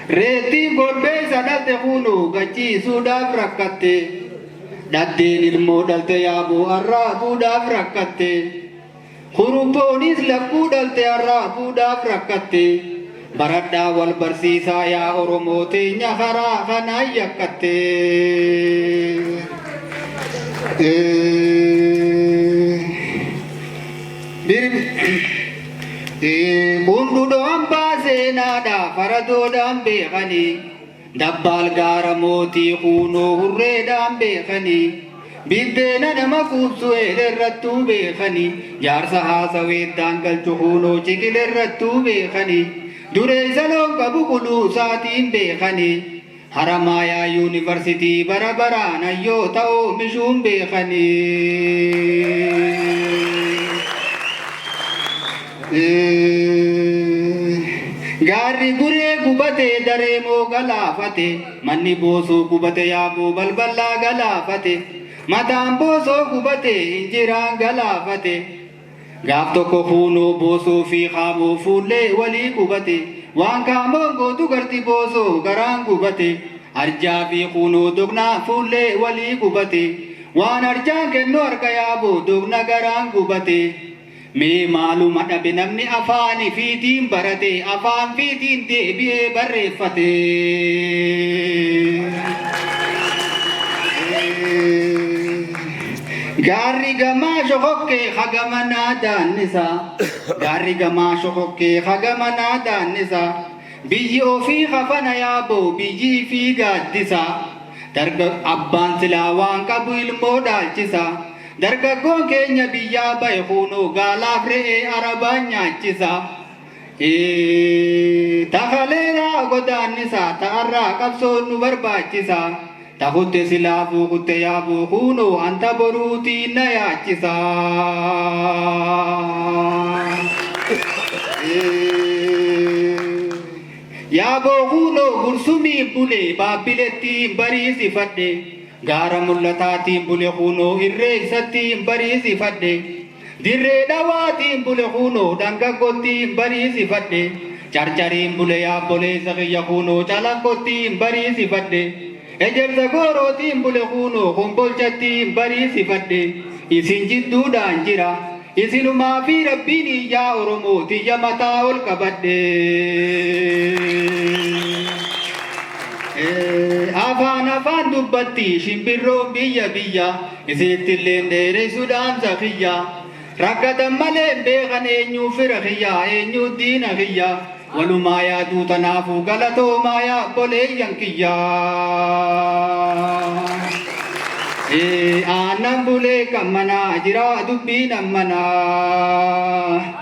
Reettiin golbeessa dhalte kunuu gachiisuudhaaf rakkatte. Dhaddeen ilmoo dhalte yaabuu arraabuudhaaf rakkatte. Kuruphoonis lakkuu dhalte arraabuudhaaf rakkatte. Baradhaa wal barsiisaa yaa Oromoo teenya karaa kanaan yakkatte. Bunduudhaan baaseenaadhaa faradoodhaan beekanii. Dabbaal gaara mootii kuunoo hurreedhaan beekanii. Biddeena nama kuubsu eelerrattuu beekanii. Jaarsa haasaweeddaan galchu kuunoo ciqilerrattuu beekanii. Dureessa loon qabu kuluusaatiin beekanii. Haramaayaa yuunivarsitii bara baraan hayyoo ta'uu mishuun beekanii. Gaarri guree gubatee daree moo galaafate. Manni boosoo gubate yaaboo balbalaa galaafate. Mataan boosoo gubate injiraan galaafate. Gaaf tokko kuunoo boosoo fi qaamoo fuullee walii gubate. Waan kaamoon gootu garti boosoo garaan gubate. Arjaa fi kuunoo dognaa fuullee walii gubate. Waan arjaan kennu harka yaaboo dogna garaan gubate. Mee maaluma dhabe namni afaan fiitiin barate afaan fiitiin deebi'ee barreeffate. Gaarri gamaa shokokkee hagamanaa daannisa. Gaarri gamaa shokokkee hagamanaa daannisa. Biyyi ofii hafana yaaboo biyyi fi gaaddisa. Darga abbaan silaa waan qabu ilmoo dhaalchisa. Dargaggoon keenya biyyaa bahe kunoo gaalaaf re'ee arabaan nyaachisa. Takaleeraa godaannisa ta'arraa qabsoon nu barbaachisa. Tahutte silaafuu kutte yaabuu kunoo anta boruutiin na yaachisa. Yaaboo kunoo gursumiin bulee baabbilettiin bariisifadhe. Gaara mul'ataatiin bule kunoo irreessattiin bariisifadhe. Dirree dhawaatiin bule kunoo dhangaggottiin bariisifadhe. Carcariin bule yaabboleessa kiyya kunoo calaqqottiin bariisifadhe. Ejersa goorootiin bule kunoo kombolchattiin bariisifadhe. Isin jidduudhaan jira. Isinumaa fi rabbiin iyyaa Oromoo tiyya mataa ol qabadhe. Afaan dubbatti shimbirroon biyya biyya. Isittillee dheeressuudhaan sakiyya. Rakkatan malee beekan eenyuu fira kiyya eenyuu diina kiyya. Walumaa yaaduu tanaafuu galatoomaa yaa obboleeyyan kiyya. Aannan bulee kan manaa jira dubbiin ammanaa.